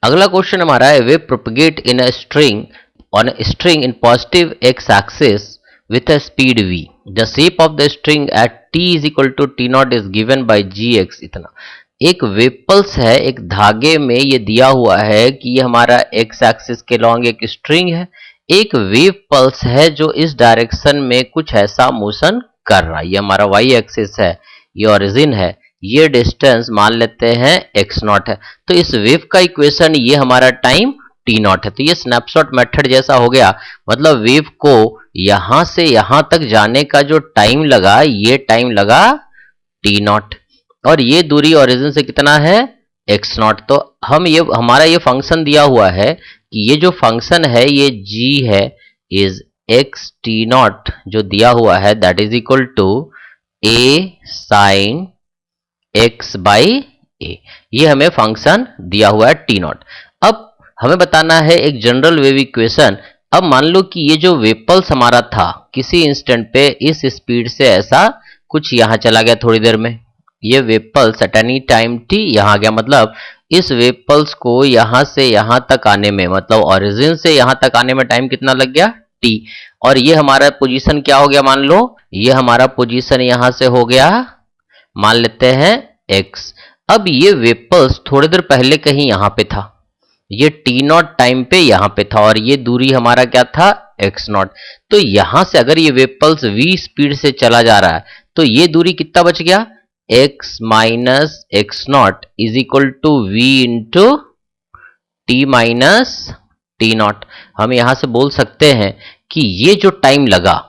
अगला क्वेश्चन हमारा है wave propagate in a string on a string in positive x axis with a speed v. The shape of the string at t is equal to t naught is given by gx. इतना एक wave pulse है, एक धागे में ये दिया हुआ है कि ये हमारा x एक्सिस के लॉन्ग एक स्ट्रिंग है, एक वेव पल्स है जो इस डायरेक्शन में कुछ ऐसा मोशन कर रहा है। ये हमारा y एक्सिस है, ये ओरिजिन है, ये डिस्टेंस मान लेते हैं x नॉट है। तो इस वेव का इक्वेशन ये हमारा टाइम टी नॉट है। तो ये स्नैपशॉट मेथड जैसा हो गया, मतलब वेव को यहां से यहां तक जाने का जो टाइम लगा ये टाइम लगा टी नॉट, और ये दूरी ओरिजिन से कितना है एक्स नॉट। तो हम ये हमारा ये फंक्शन दिया हुआ है कि ये जो फंक्शन है ये g है इज एक्स टी नॉट जो दिया हुआ है that is equal to a sine x by A. ये हमें फंक्शन दिया हुआ है टी नॉट। अब हमें बताना है एक जनरल वेव इक्वेशन। अब मान लो कि ये जो वेव पल्स हमारा था किसी इंस्टेंट पे इस स्पीड से ऐसा कुछ यहां चला गया थोड़ी देर में, ये wave pulse at any time t यहां आ गया, मतलब इस वेव पल्स को यहां से यहां तक आने में, मतलब ओरिजिन से यहां तक आने में टाइम कितना लग गया t, और ये हमारा पोजीशन क्या हो गया, मान लो ये हमारा पोजीशन यहां से हो गया मान लेते हैं x। अब ये वेव पल्स थोड़ी देर पहले कहीं यहां पे था, ये टी नॉट टाइम पे यहां पे था, और ये दूरी हमारा क्या था एक्स नॉट। तो यहां से अगर ये वेव पल्स v स्पीड से चला जा रहा है तो ये दूरी कितना बच गया x minus x naught is equal to v into t minus t naught. हम यहां से बोल सकते हैं कि ये जो टाइम लगा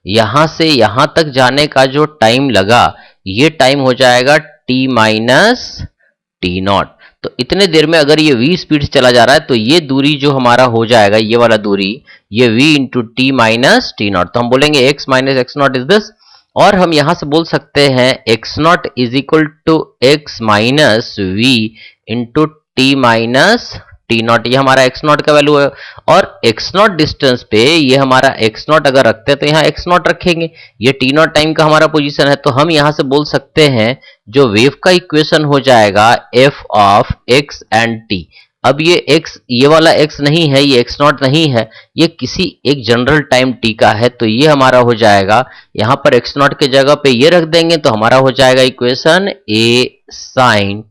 यहां से यहां तक जाने का जो टाइम लगा ये टाइम हो जाएगा t माइनस टी नॉट। तो इतने देर में अगर ये v स्पीड से चला जा रहा है तो ये दूरी जो हमारा हो जाएगा ये वाला दूरी ये v into t minus t naught. तो हम बोलेंगे x minus x naught is this, और हम यहां से बोल सकते हैं x naught is equal to x minus v into t minus t naught. ये हमारा एक्स नॉट का वैल्यू है, और एक्स नॉट डिस्टेंस पे ये हमारा एक्स नॉट अगर रखते हैं तो यहाँ एक्स नॉट रखेंगे, ये टी नॉट टाइम का हमारा पोजीशन है। तो हम यहां से बोल सकते हैं जो वेव का इक्वेशन हो जाएगा F of x and T. अब ये x ये वाला x नहीं है, ये x नॉट नहीं है, ये किसी एक जनरल टाइम t का है। तो ये हमारा हो जाएगा यहां पर x नॉट के जगह पे ये रख देंगे तो हमारा हो जाएगा इक्वेशन a साइन,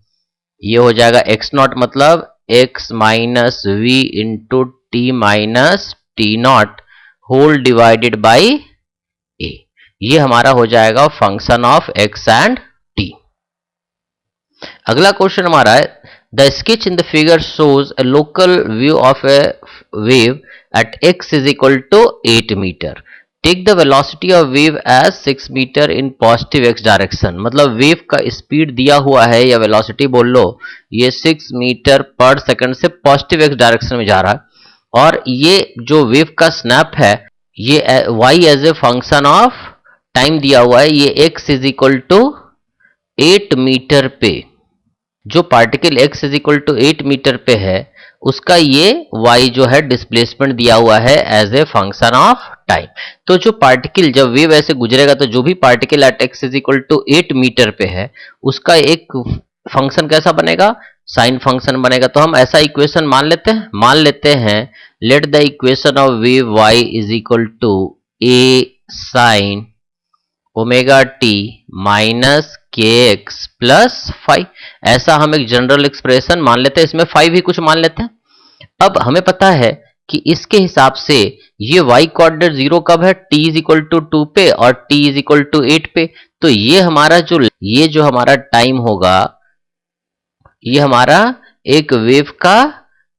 ये हो जाएगा x नॉट मतलब x minus v into t minus t naught whole divided by a। ये हमारा हो जाएगा function of x and t। अगला क्वेश्चन हमारा है the sketch in the figure shows a local view of a wave at x is equal to 8 meter. Take the velocity of wave as 6 meter in positive x direction। मतलब wave का speed दिया हुआ है या velocity बोल लो, ये 6 metre पर second से पॉजिटिव x डायरेक्शन में जा रहा है, और ये जो वेव का स्नैप है ये y as a function of time दिया हुआ है, ये x is equal to 8 metre पे, जो particle x is equal to 8 metre पे है उसका ये y जो है डिस्प्लेसमेंट दिया हुआ है as a function of time. तो जो पार्टिकल जब वेव ऐसे गुजरेगा तो जो भी particle at x is equal to 8 metre पे है उसका एक फंक्शन कैसा बनेगा, साइन फंक्शन बनेगा। तो हम ऐसा इक्वेशन मान लेते हैं let the equation of wave y is equal to a sine omega t minus k x plus 5। ऐसा हम एक जनरल एक्सप्रेशन मान लेते हैं, इसमें 5 ही कुछ मान लेते हैं। अब हमें पता है कि इसके हिसाब से ये y कोऑर्डिनेट 0 कब है, t इज इक्वल टू 2 पे और t इज इक्वल टू 8 पे। तो ये जो हमारा टाइम होगा ये हमारा एक वेव का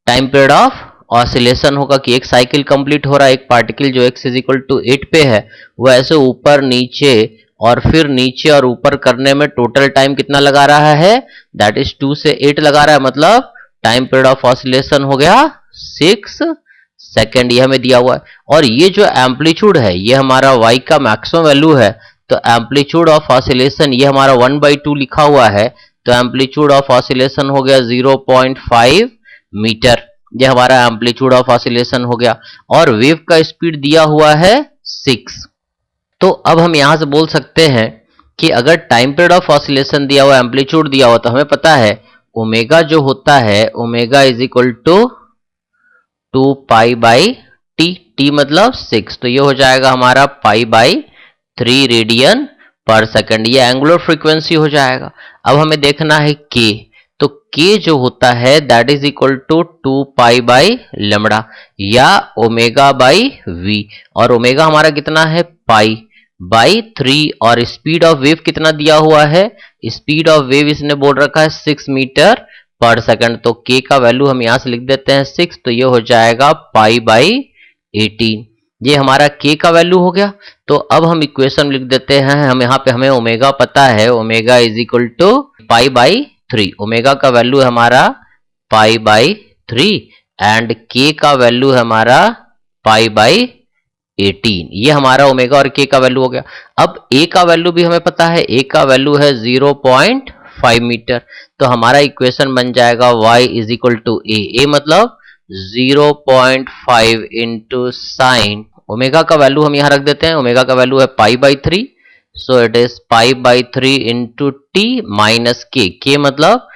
टाइम पीरियड ऑफ ऑसिलेशन होगा कि एक साइकिल कंप्लीट हो रहा है, एक पार्टिकल जो x इज इक्वल टू 8 पे है वो ऐसे ऊपर नीचे और फिर नीचे और ऊपर करने में टोटल टाइम कितना लगा रहा है, दैट इज 2 से 8 लगा रहा है, मतलब टाइम पीरियड ऑफ ऑसिलेशन हो गया 6 सेकेंड, ये हमें दिया हुआ है। और ये जो एम्पलीट्यूड है ये हमारा y का मैक्सिमम वैल्यू है, तो एम्पलीट्यूड ऑफ ऑसिलेशन ये हमारा 1/2 लिखा हुआ है, तो एम्पलीट्यूड ऑफ ऑसिलेशन हो गया 0.5 मीटर, ये हमारा एम्पलीट्यूड ऑफ ऑसिलेशन हो गया। और वेव का स्पीड दिया हुआ है 6। तो अब हम यहां से बोल सकते हैं कि अगर टाइम पीरियड ऑफ ऑसिलेशन दिया हुआ, एम्पलीट्यूड दिया हुआ, तो हमें पता है ओमेगा जो होता है omega is equal to 2 pi by t मतलब 6, तो ये हो जाएगा हमारा पाई/3 रेडियन पर सेकंड, ये एंगुलर फ्रीक्वेंसी हो जाएगा। अब हमें देखना है के, तो के जो होता है दैट इज इक्वल टू 2 पाई/लैम्ब्डा या ओमेगा/वी, और ओमेगा हमारा कितना है पाई/3, और स्पीड ऑफ वेव कितना दिया हुआ है, स्पीड ऑफ वेव इसने बोल रखा है 6 मीटर पर सेकंड, तो k का वैल्यू हम यहां से लिख देते हैं 6, तो ये हो जाएगा पाई/18, ये हमारा k का वैल्यू हो गया। तो अब हम इक्वेशन लिख देते हैं, हम यहाँ पे हमें ओमेगा पता है, ओमेगा इज इक्वल टू पाई/3, ओमेगा का वैल्यू है हमारा पाई/3 एंड k का वैल्यू है हमारा पाई/18, ये हमारा ओमेगा और k का वैल्यू हो गया। अब a का वैल्यू भी हमें पता है, a का वैल्यू है 0.5 मीटर, तो हमारा इक्वेशन बन जाएगा y is equal to a मतलब 0.5 इंटू साइन, ओमेगा का वैल्यू हम यहां रख देते हैं, ओमेगा का वैल्यू है पाई/3, सो इट इज पाई/3 इंटू टी माइनस के मतलब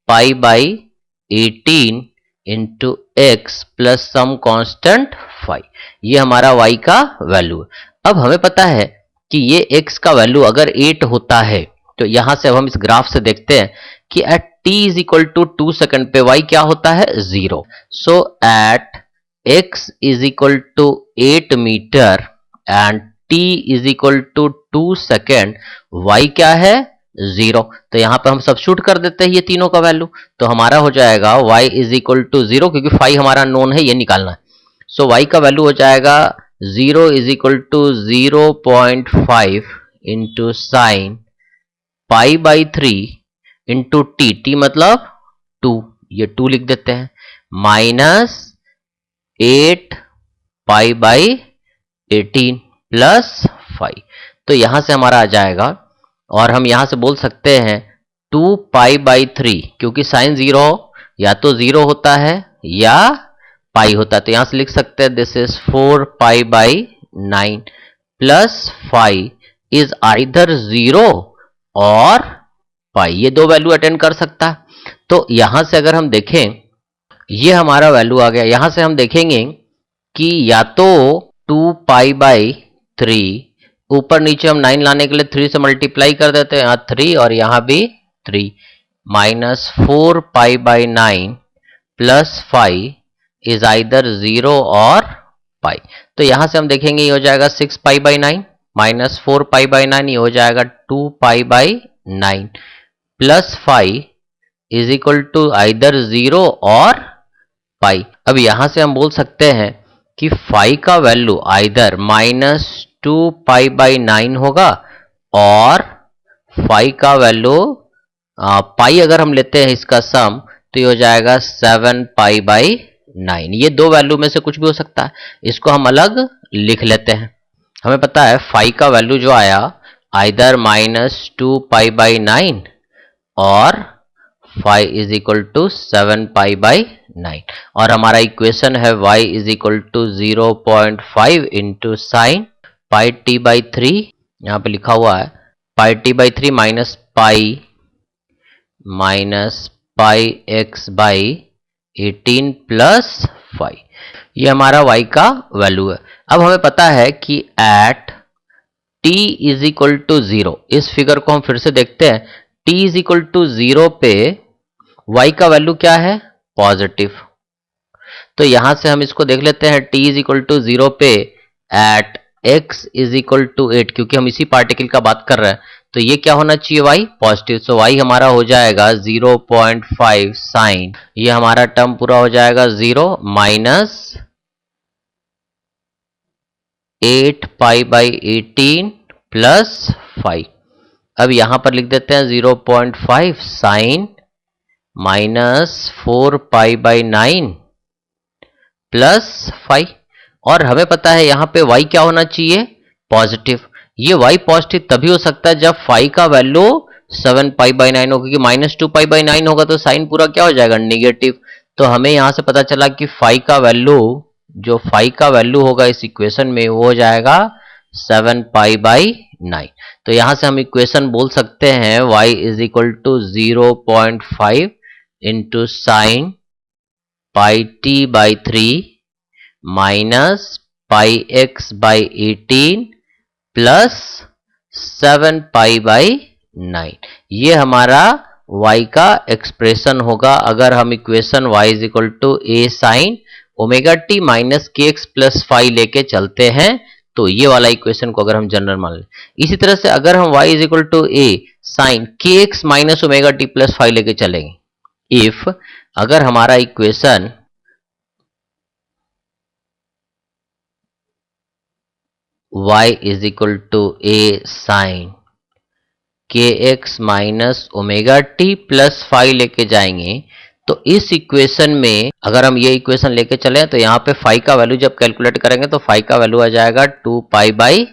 पाई/18 into x plus some constant 5, ये हमारा y का वैल्यू है। अब हमें पता है कि ये x का वैल्यू अगर 8 होता है, तो यहां से अब हम इस ग्राफ से देखते हैं कि at t is equal to 2 second पे y क्या होता है 0, so at x is equal to 8 metre and t is equal to 2 second, y क्या है 0, तो यहां पे हम सब्स्टिट्यूट कर देते हैं ये तीनों का वैल्यू, तो हमारा हो जाएगा y इज इक्वल टू 0, क्योंकि फाई हमारा नोन है, ये निकालना है, सो y का वैल्यू हो जाएगा 0 is equal to 0.5 into sine पाई/3 इंटू टी मतलब 2, ये 2 लिख देते हैं, माइनस 8 पाई/18 प्लस 5, तो यहां से हमारा आ जाएगा, और हम यहां से बोल सकते हैं 2 पाई/3, क्योंकि साइन 0 या तो 0 होता है या पाई होता है, तो यहां से लिख सकते हैं दिस इज 4 पाई/9 प्लस 5 इज आइदर 0 और पाई, ये दो वैल्यू अटेंड कर सकता है। तो यहां से अगर हम देखें, ये हमारा वैल्यू आ गया, यहां से हम देखेंगे कि या तो 2 पाई/3, ऊपर नीचे हम 9 लाने के लिए 3 से मल्टीप्लाई कर देते हैं, यहाँ 3 और यहाँ भी 3, माइनस 4 पाई/9 प्लस 5 इज आइदर 0 और पाई, तो यहां से हम देखेंगे ये हो जाएगा 6 पाई/9 माइनस 4 पाई/9, ये हो जाएगा 2 पाई/9 plus 5 is equal to either 0 और पाई। अब यहां से हम बोल सकते हैं कि फाई का वैल्यू आइदर -2 पाई/9 होगा, और फाई का वैल्यू पाई अगर हम लेते हैं इसका सम, तो ये हो जाएगा 7 पाई/9, ये दो वैल्यू में से कुछ भी हो सकता है, इसको हम अलग लिख लेते हैं। हमें पता है फाई का वैल्यू जो आया आइदर -2 पाई/9 और 5 इज इक्वल टू 7 पाई/9, और हमारा इक्वेशन है y is equal to 0.5 into sine पाई/3, यहाँ पे लिखा हुआ है पाई/3 माइनस पाई x/18 प्लस 5, ये हमारा y का वैल्यू है। अब हमें पता है कि at t is equal to 0, इस फिगर को हम फिर से देखते हैं, t इज इक्वल टू 0 पे y का वैल्यू क्या है पॉजिटिव, तो यहां से हम इसको देख लेते हैं, t इज इक्वल टू 0 पे at x is equal to 8, क्योंकि हम इसी पार्टिकल का बात कर रहे हैं, तो ये क्या होना चाहिए y पॉजिटिव, सो y हमारा हो जाएगा 0.5 साइन, ये हमारा टर्म पूरा हो जाएगा 0 माइनस 8 पाई/18 प्लस 5, अब यहां पर लिख देते हैं 0.5 साइन माइनस 4 पाई/9 प्लस 5, और हमें पता है यहां पे y क्या होना चाहिए पॉजिटिव, ये y पॉजिटिव तभी हो सकता है जब फाई का वैल्यू 7 पाई/9 हो, क्योंकि -2 पाई/9 होगा तो साइन पूरा क्या हो जाएगा निगेटिव, तो हमें यहां से पता चला कि फाई का वैल्यू, जो फाई का वैल्यू होगा इस इक्वेशन में वो हो जाएगा 7 पाई/9, तो यहां से हम इक्वेशन बोल सकते हैं y is equal to 0.5 into sine pi t by 3 minus pi x by 18 plus 7 pi by 9। ये हमारा y का एक्सप्रेशन होगा अगर हम equation y is equal to a sine omega t minus k x plus five लेके चलते हैं तो ये वाला इक्वेशन को अगर हम जनरल मान लें। इसी तरह से अगर हम y is equal to a sine k x minus omega t plus five लेके चलेंगे, इफ अगर हमारा equation y is equal to a sine k x minus omega t plus five लेके जाएंगे तो इस इक्वेशन में अगर हम ये इक्वेशन लेके चले तो यहाँ पे फाइव का वैल्यू जब कैलकुलेट करेंगे तो फाइव का वैल्यू आ जाएगा 2 पाई बाई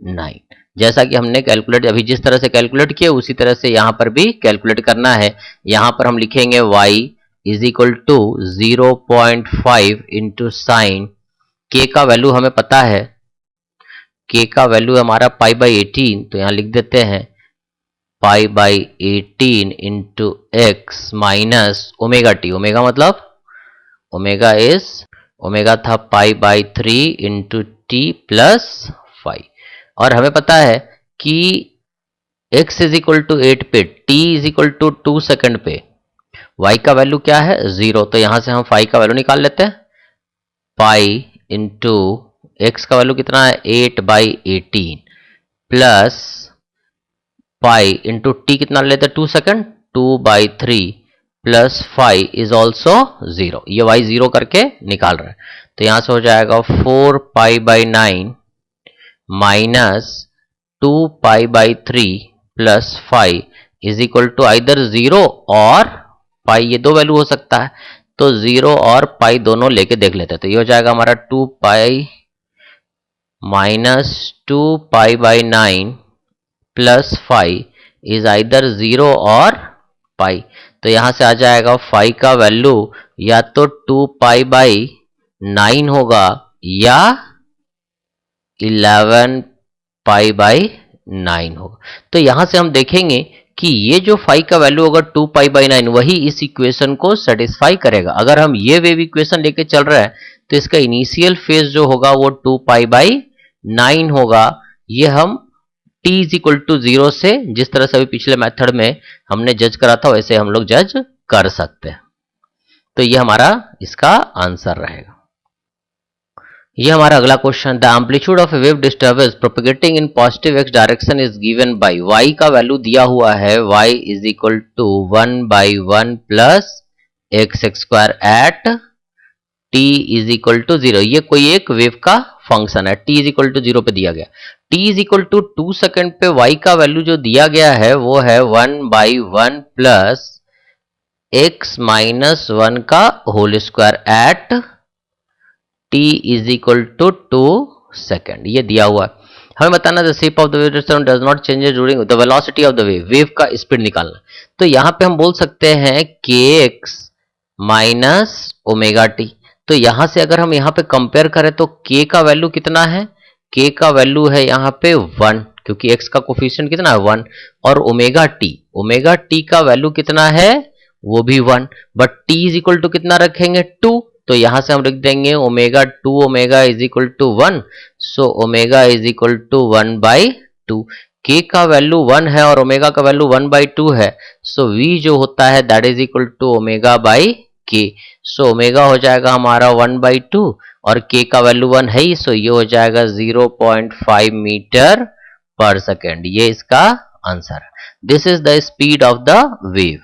9। जैसा कि हमने कैलकुलेट अभी जिस तरह से कैलकुलेट किया उसी तरह से यहाँ पर भी कैलकुलेट करना है। यहाँ पर हम लिखेंगे y is equal to 0.5 into sine के का वैल्यू हमें पता है, के का वैल्यू हमारा पाई बाई 18 तो यहाँ लिख देते हैं pi by 18 into x minus omega T, omega मतलब ओमेगा था पाई बाई 3 इंटू टी प्लस 5 और हमें पता है कि x इज इक्वल टू 8 पे t is equal to 2 second पे y का वैल्यू क्या है 0, तो यहां से हम 5 का वैल्यू निकाल लेते हैं। पाई इंटू एक्स का वैल्यू कितना है 8 by 18 plus pi into T कितना लेते हैं 2 second 2 by 3 plus 5 is also 0, ये y 0 करके निकाल रहे हैं तो यहां से हो जाएगा 4 pi by 9 minus 2 pi by 3 plus 5 is equal to either 0 और पाई, ये दो वैल्यू हो सकता है तो 0 और पाई दोनों लेके देख लेते हैं तो ये हो जाएगा हमारा 2 pi minus 2 pi by 9 plus 5 is either 0 और पाई, तो यहां से आ जाएगा 5 का वैल्यू या तो 2 पाई बाई 9 होगा या 11 पाई बाई 9 होगा। तो यहां से हम देखेंगे कि ये जो 5 का वैल्यू होगा 2 पाई बाई 9 वही इस इक्वेशन को सेटिस्फाई करेगा। अगर हम ये वेव इक्वेशन लेके चल रहे हैं तो इसका इनिशियल फेज जो होगा वो 2 पाई बाई 9 होगा। ये हम t इज इक्वल टू 0 से जिस तरह से अभी पिछले मेथड में हमने जज करा था वैसे हम लोग जज कर सकते हैं। तो ये हमारा इसका आंसर रहेगा। ये हमारा अगला question, the amplitude of a wave disturbance propagating in positive x direction is given by, y का वैल्यू दिया हुआ है y is equal to 1 by 1 plus x square at t is equal to 0। ये कोई एक वेव का फंक्शन है, t इज इक्वल टू 0 पे दिया गया। t is equal to 2 second पे y का वैल्यू जो दिया गया है वो है 1 बाई 1 प्लस एक्स माइनस 1 का whole square at t is equal to 2 second, ये दिया हुआ है। हमें बताना the shape of the wave does not change during the velocity of the wave, wave का स्पीड निकालना। तो यहां पे हम बोल सकते हैं के एक्स माइनस ओमेगा टी। तो यहां से अगर हम यहां पे कंपेयर करें तो k का वैल्यू कितना है, k का वैल्यू है यहां पे 1 क्योंकि x का कोफिशिएंट कितना है 1 और ओमेगा टी का वैल्यू कितना है वो भी 1 but t is equal to कितना रखेंगे 2, तो यहां से हम लिख देंगे omega 2 omega is equal to 1, so omega is equal to 1 by 2। k का वैल्यू 1 है और ओमेगा का वैल्यू 1 बाई 2 है, सो v जो होता है that is equal to omega by k। So omega हो जाएगा हमारा 1 बाई 2 और k का वैल्यू 1 है ही, सो ये हो जाएगा 0.5 मीटर पर सेकेंड, ये इसका आंसर है। This is the speed of the wave.